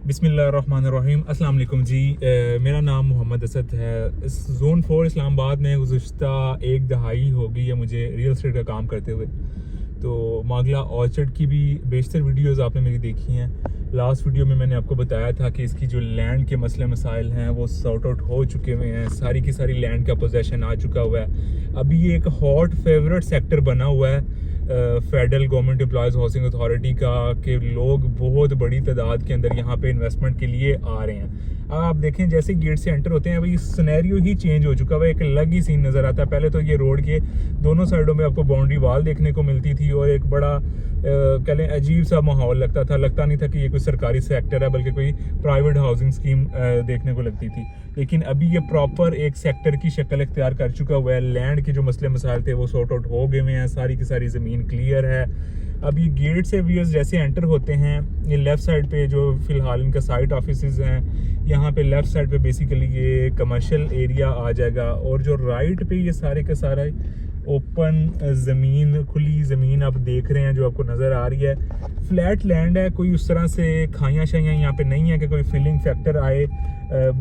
बिस्मिल्लाहिर्रहमानिर्रहीम। अस्सलाम वालेकुम जी। मेरा नाम मोहम्मद असद है। इस जोन 4 इस्लामाबाद में गुज़श्ता एक दहाई हो गई है मुझे रियल एस्टेट का काम करते हुए। तो मागला ऑर्चर्ड की भी बेशतर वीडियोस आपने मेरी देखी हैं। लास्ट वीडियो में मैंने आपको बताया था कि इसकी जो लैंड के मसले मसाइल हैं वो सॉर्ट आउट हो चुके हुए हैं। सारी की सारी लैंड का पोजेसन आ चुका हुआ है। अभी ये एक हॉट फेवरेट सेक्टर बना हुआ है federal government employees housing authority का, कि लोग बहुत बड़ी तादाद के अंदर यहाँ पे इन्वेस्टमेंट के लिए आ रहे हैं। अब आप देखें जैसे गेट से एंटर होते हैं अभी सिनेरियो ही चेंज हो चुका है। एक अलग ही सीन नज़र आता है। पहले तो ये रोड के दोनों साइडों में आपको बाउंड्री वाल देखने को मिलती थी और एक बड़ा कह लें अजीब सा माहौल लगता नहीं था कि ये कोई सरकारी सेक्टर है, बल्कि कोई प्राइवेट हाउसिंग स्कीम देखने को लगती थी। लेकिन अभी ये प्रॉपर एक सेक्टर की शक्ल इख्तियार कर चुका हुआ है। लैंड के जो मसले मसाइल थे वो सॉर्ट आउट हो गए हुए हैं। सारी की सारी ज़मीन क्लियर है। अब ये गेट से व्यूअर्स जैसे एंटर होते हैं, ये लेफ़्ट साइड पे जो फ़िलहाल इनका साइट ऑफिसेज हैं, यहाँ पे लेफ़्ट साइड पे बेसिकली ये कमर्शियल एरिया आ जाएगा। और जो राइट पे ये सारे का सारा ओपन ज़मीन, खुली ज़मीन आप देख रहे हैं जो आपको नज़र आ रही है। फ्लैट लैंड है, कोई उस तरह से खाइयाँ शाइयाँ यहाँ पे नहीं है कि कोई फिलिंग फैक्टर आए।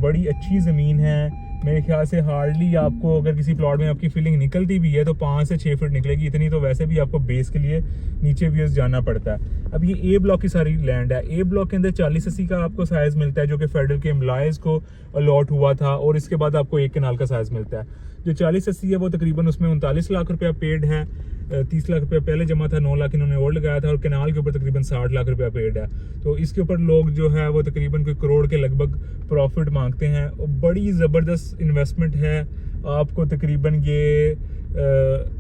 बड़ी अच्छी ज़मीन है। मेरे ख्याल से हार्डली आपको अगर किसी प्लॉट में आपकी फिलिंग निकलती भी है तो 5 से 6 फीट निकलेगी। इतनी तो वैसे भी आपको बेस के लिए नीचे व्यूअर्स जाना पड़ता है। अब ये ए ब्लॉक की सारी लैंड है। ए ब्लॉक के अंदर 40-80 का आपको साइज़ मिलता है जो कि फेडरल के एम्प्लॉयज़ को अलॉट हुआ था, और इसके बाद आपको 1 कनाल का साइज़ मिलता है। जो 40-80 है वो तकरीबन उसमें 39 लाख रुपया पेड है। 30 लाख रुपया पहले जमा था, 9 लाख इन्होंने और लगाया था, और कनाल के ऊपर तकरीबन 60 लाख रुपया पेड है। तो इसके ऊपर लोग जो है वो तकरीबन कोई करोड़ के लगभग प्रॉफिट मांगते हैं। और बड़ी ज़बरदस्त इन्वेस्टमेंट है। आपको तकरीबन ये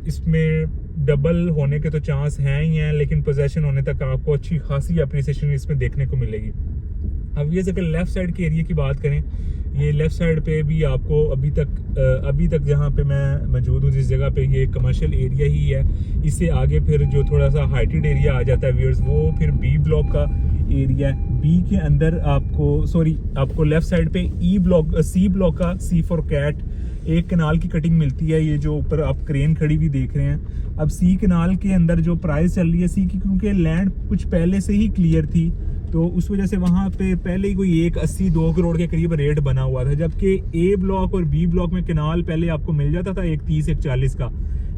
इसमें डबल होने के तो चांस हैं ही हैं, लेकिन पोजेसन होने तक आपको अच्छी खासी अप्रिसिएशन इसमें देखने को मिलेगी। अब ये अगर लेफ़्ट साइड के एरिया की बात करें, ये लेफ़्ट साइड पे भी आपको अभी तक जहाँ पे मैं मौजूद हूँ जिस जगह पे, ये कमर्शियल एरिया ही है। इससे आगे फिर जो थोड़ा सा हाइटेड एरिया आ जाता है व्यूअर्स, वो फिर बी ब्लॉक का एरिया है। बी के अंदर आपको लेफ़्ट साइड पे सी ब्लॉक का, सी फॉर कैट, 1 कनाल की कटिंग मिलती है। ये जो ऊपर आप क्रेन खड़ी हुई देख रहे हैं। अब सी कनाल के अंदर जो प्राइस चल रही है सी की, क्योंकि लैंड कुछ पहले से ही क्लियर थी तो उस वजह से वहाँ पे पहले ही कोई 1.80-2 करोड़ के करीब रेट बना हुआ था। जबकि ए ब्लॉक और बी ब्लॉक में कनाल पहले आपको मिल जाता था 1.30-1.40 का,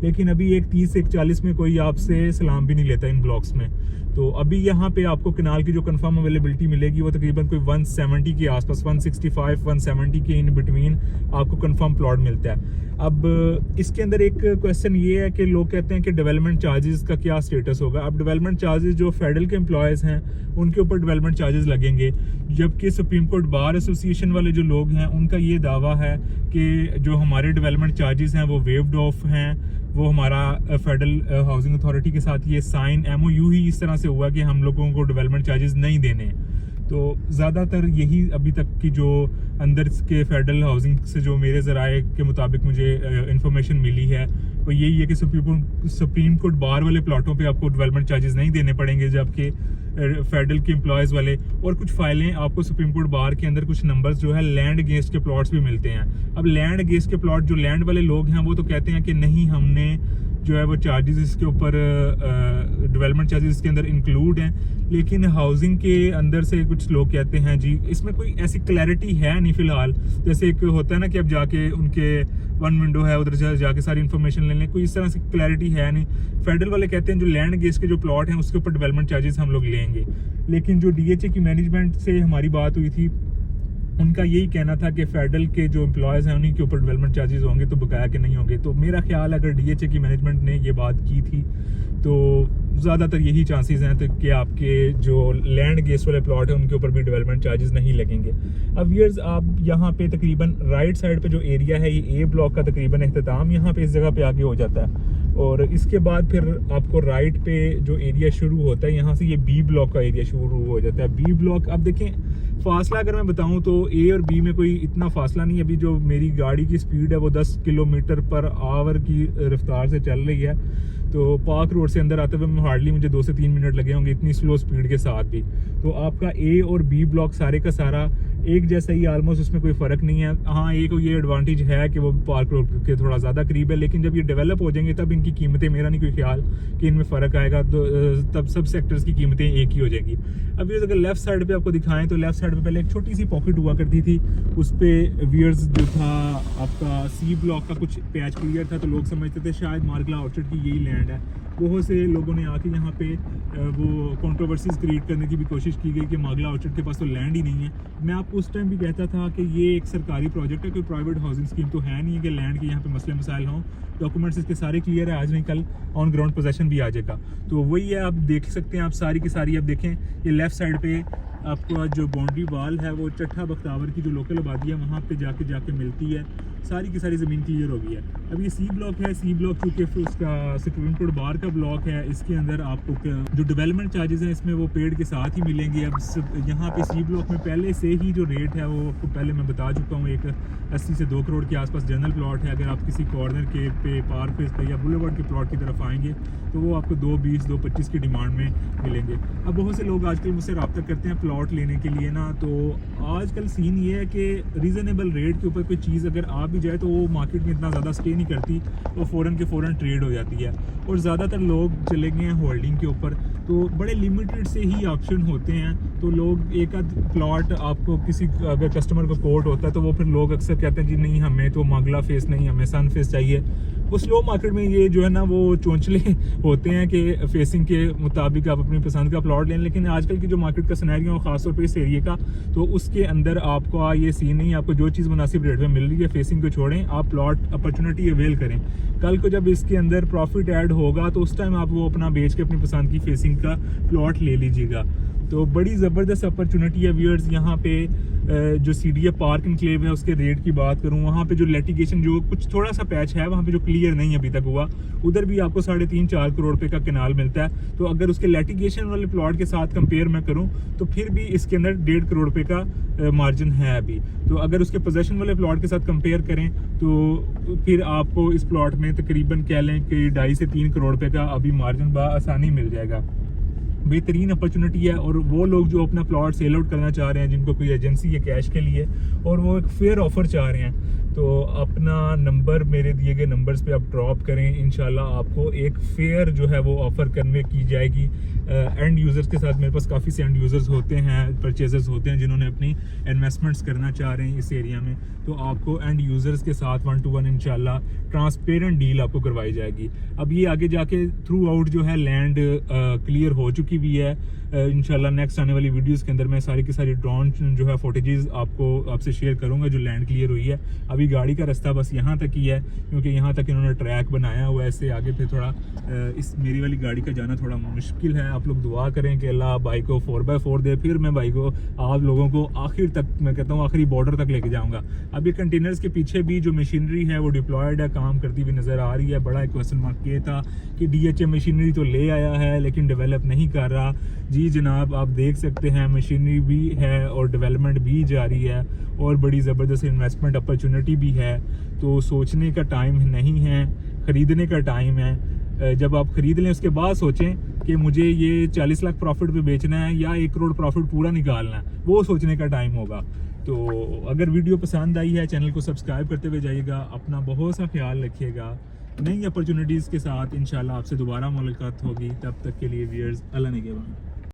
लेकिन अभी 1.30-1.40 में कोई आपसे सलाम भी नहीं लेता इन ब्लॉक्स में। तो अभी यहाँ पे आपको कनाल की जो कंफर्म अवेलेबिलिटी मिलेगी वो तकरीबन कोई 170 के आसपास, 165-170 के इन बिटवीन आपको कंफर्म प्लॉट मिलता है। अब इसके अंदर एक क्वेश्चन ये है कि लोग कहते हैं कि डेवलपमेंट चार्जेस का क्या स्टेटस होगा। अब डेवलपमेंट चार्जेस जो फेडरल के एम्प्लॉयज़ हैं उनके ऊपर डेवलपमेंट चार्जेस लगेंगे, जबकि सुप्रीम कोर्ट बार एसोसिएशन वाले जो लोग हैं उनका ये दावा है कि जो हमारे डेवलपमेंट चार्जेस हैं वो वेव्ड ऑफ हैं। वो हमारा फेडरल हाउसिंग अथॉरिटी के साथ ये साइन MOU ही इस तरह से हुआ कि हम लोगों को डेवलपमेंट चार्जेस नहीं देने। तो ज़्यादातर यही अभी तक की जो अंदर के फेडरल हाउसिंग से जो मेरे ज़राए के मुताबिक मुझे इंफॉर्मेशन मिली है वो यही है कि सुप्रीम कोर्ट बार वाले प्लॉटों पे आपको डेवलपमेंट चार्जेस नहीं देने पड़ेंगे, जबकि फेडरल के एम्प्लॉयज़ वाले और कुछ फाइलें आपको सुप्रीम कोर्ट बार के अंदर कुछ नंबर्स जो है लैंड अगेंस्ट के प्लॉट्स भी मिलते हैं। अब लैंड अगेंस्ट के प्लॉट जो लैंड वाले लोग हैं वो तो कहते हैं कि नहीं, हमने जो है वो चार्जेस इसके ऊपर डेवलपमेंट चार्जेस इसके अंदर इंक्लूड हैं, लेकिन हाउसिंग के अंदर से कुछ लोग कहते हैं जी इसमें कोई ऐसी क्लैरिटी है नहीं फ़िलहाल। जैसे एक होता है ना कि अब जाके उनके वन विंडो है उधर जाके सारी इन्फॉर्मेशन ले लें, कोई इस तरह से क्लैरिटी है नहीं। फेडरल वाले कहते हैं जो लैंड अगेंस्ट के जो प्लॉट हैं उसके ऊपर डेवलपमेंट चार्जेस हम लोग लेंगे, लेकिन जो DHA की मैनेजमेंट से हमारी बात हुई थी उनका यही कहना था कि फेडरल के जो एम्प्लॉयज़ हैं उन्हीं के ऊपर डेवलपमेंट चार्जेस होंगे, तो बकाया के नहीं होंगे। तो मेरा ख्याल अगर DHA की मैनेजमेंट ने ये बात की थी तो ज़्यादातर यही चांसेस हैं तो कि आपके जो लैंड गेस्ट वाले प्लॉट हैं उनके ऊपर भी डेवलपमेंट चार्जेस नहीं लगेंगे। अब व्यूअर्स आप यहाँ पे तकरीबन राइट साइड पे जो एरिया है ये ए ब्लॉक का तकरीबन अख्ताम यहाँ पे इस जगह पे आगे हो जाता है, और इसके बाद फिर आपको राइट पे जो एरिया शुरू होता है यहाँ से ये बी ब्लॉक का एरिया शुरू हो जाता है। बी ब्लॉक अब देखें फासला अगर मैं बताऊं तो ए और बी में कोई इतना फासला नहीं। अभी जो मेरी गाड़ी की स्पीड है वो 10 किलोमीटर पर आवर की रफ्तार से चल रही है, तो पार्क रोड से अंदर आते हुए हार्डली मुझे 2 से 3 मिनट लगे होंगे, इतनी स्लो स्पीड के साथ भी। तो आपका ए और बी ब्लॉक सारे का सारा एक जैसा ही ऑलमोस्ट, उसमें कोई फ़र्क नहीं है। हाँ, एक ये एडवांटेज है कि वो पार्क रोड के थोड़ा ज़्यादा करीब है, लेकिन जब ये डेवलप हो जाएंगे तब इनकी कीमतें, मेरा नहीं कोई ख्याल कि इनमें फ़र्क आएगा, तो तब सब सेक्टर्स की कीमतें एक ही हो जाएंगी। अब ये अगर लेफ़्ट साइड पे आपको दिखाएं तो लेफ़्ट साइड पे पहले एक छोटी सी पॉकेट हुआ करती थी, उस पर व्यूअर्स जो था आपका सी ब्लॉक का कुछ पैच क्लियर था, तो लोग समझते थे शायद मार्गला ऑर्चर्ड की यही लैंड है। बहुत से लोगों ने आके यहाँ पे वो कंट्रोवर्सीज क्रिएट करने की भी कोशिश की गई कि मार्गला ऑर्चर्ड के पास तो लैंड ही नहीं है। मैं आपको उस टाइम भी कहता था कि ये एक सरकारी प्रोजेक्ट है, कोई प्राइवेट हाउसिंग स्कीम तो है नहीं है कि लैंड के यहाँ पे मसले मसाइल हों। डॉक्यूमेंट्स इसके सारे क्लियर है, आज नहीं कल ऑन ग्राउंड पोजेशन भी आ जाएगा। तो वही है, आप देख सकते हैं, आप सारी की सारी, आप देखें ये लेफ़्ट साइड पे आपका जो बाउंड्री वाल है वो चट्ठा बख्तावर की जो लोकल आबादी है वहाँ पे जाके मिलती है। सारी की सारी ज़मीन क्लियर हो गई है। अब ये सी ब्लॉक है, सी ब्लॉक चूँकि उसका सुप्रीम कोर्ट बार का ब्लॉक है, इसके अंदर आपको जो डेवलपमेंट चार्जेस हैं इसमें वो पेड के साथ ही मिलेंगे। अब यहाँ पे सी ब्लॉक में पहले से ही जो रेट है वो आपको पहले मैं बता चुका हूँ, एक 80 से 2 करोड़ के आसपास जनरल प्लॉट है। अगर आप किसी कॉर्नर के पे पार्क फेस पे या बुलेवार्ड के प्लॉट की तरफ आएंगे तो वो आपको 220 225 की डिमांड में मिलेंगे। अब बहुत से लोग आजकल मुझसे रब्ता करते हैं प्लॉट लेने के लिए ना, तो आजकल सीन ये है कि रीज़नेबल रेट के ऊपर कोई चीज़ अगर आ भी जाए तो वो मार्केट में इतना ज़्यादा स्टे नहीं करती, वो फ़ौरन के फ़ौरन ट्रेड हो जाती है। और ज़्यादातर लोग चले गए हैं होल्डिंग के ऊपर, तो बड़े लिमिटेड से ही ऑप्शन होते हैं। तो लोग एक आध प्लॉट आपको किसी अगर कस्टमर को कोट होता है तो वो फिर लोग अक्सर कहते हैं जी नहीं हमें तो मागला फेस नहीं, हमें सन फेस चाहिए। वो स्लो मार्केट में ये जो है ना वो चोंचले होते हैं कि फेसिंग के मुताबिक आप अपनी पसंद का प्लॉट लें, लेकिन आजकल की जो मार्केट का सिनेरियो है ख़ासतौर पे इस एरिया का, तो उसके अंदर आपको ये सीन नहीं, आपको जो चीज़ मुनासिब रेट में मिल रही है फेसिंग को छोड़ें, आप प्लॉट अपॉर्चुनिटी अवेल करें। कल को जब इसके अंदर प्रॉफिट ऐड होगा तो उस टाइम आप वो अपना बेच के अपनी पसंद की फेसिंग का प्लॉट ले लीजिएगा। तो बड़ी ज़बरदस्त अपॉर्चुनिटी है व्यूअर्स। यहाँ पे जो CDA पार्क एनक्लेव है उसके रेट की बात करूँ, वहाँ पे जो लिटिगेशन जो कुछ थोड़ा सा पैच है वहाँ पे जो क्लियर नहीं अभी तक हुआ, उधर भी आपको 3.5-4 करोड़ रुपए का कैनाल मिलता है। तो अगर उसके लिटिगेशन वाले प्लॉट के साथ कंपेयर मैं करूँ तो फिर भी इसके अंदर 1.5 करोड़ रुपए का मार्जिन है अभी। तो अगर उसके पोजेशन वाले प्लॉट के साथ कंपेयर करें तो फिर आपको इस प्लॉट में तकरीबन कह लें कि 2.5 से 3 करोड़ रुपए का अभी मार्जिन बआसानी मिल जाएगा। बेहतरीन अपॉर्चुनिटी है। और वो लोग जो अपना प्लॉट सेल आउट करना चाह रहे हैं, जिनको कोई एजेंसी है कैश के लिए और वो एक फेयर ऑफर चाह रहे हैं, तो अपना नंबर मेरे दिए गए नंबर्स पे आप ड्रॉप करें। इंशाल्लाह आपको एक फेयर जो है वो ऑफ़र करने की जाएगी एंड यूज़र्स के साथ। मेरे पास काफ़ी से एंड यूज़र्स होते हैं, परचेजर्स होते हैं जिन्होंने अपनी इन्वेस्टमेंट्स करना चाह रहे हैं इस एरिया में, तो आपको एंड यूज़र्स के साथ 1-to-1 इंशाल्लाह ट्रांसपेरेंट डील आपको करवाई जाएगी। अब ये आगे जाके थ्रू आउट जो है लैंड क्लियर हो चुकी भी है। इंशाल्लाह नेक्स्ट आने वाली वीडियोस के अंदर मैं सारी की सारी ड्रोन जो है फुटेजेस आपसे शेयर करूंगा जो लैंड क्लियर हुई है। अभी गाड़ी का रास्ता बस यहाँ तक ही है, क्योंकि यहाँ तक इन्होंने ट्रैक बनाया हुआ है, इससे आगे फिर थोड़ा इस मेरी वाली गाड़ी का जाना थोड़ा मुश्किल है। आप लोग दुआ करें कि अल्लाह भाई को 4x4 दे, फिर मैं भाई को आप लोगों को आखिर तक, मैं कहता हूँ आखिरी बॉर्डर तक लेके जाऊँगा। अब ये कंटेनर्स के पीछे भी जो मशीनरी है वो डिप्लॉयड है, काम करती हुई नज़र आ रही है। बड़ा एक क्वेश्चन मार्क ये था कि DHA मशीनरी तो ले आया है लेकिन डेवलप नहीं कर रहा। जी जनाब, आप देख सकते हैं मशीनरी भी है और डेवलपमेंट भी जारी है और बड़ी ज़बरदस्त इन्वेस्टमेंट अपॉर्चुनिटी भी है। तो सोचने का टाइम नहीं है, ख़रीदने का टाइम है। जब आप ख़रीद लें उसके बाद सोचें कि मुझे ये 40 लाख प्रॉफिट पे बेचना है या 1 करोड़ प्रॉफिट पूरा निकालना है, वो सोचने का टाइम होगा। तो अगर वीडियो पसंद आई है चैनल को सब्सक्राइब करते हुए जाइएगा। अपना बहुत सा ख्याल रखिएगा। नई अपॉर्चुनिटीज़ के साथ इंशाल्लाह आपसे दोबारा मुलाकात होगी। तब तक के लिए व्यूअर्स, अल्लाह निगहबान।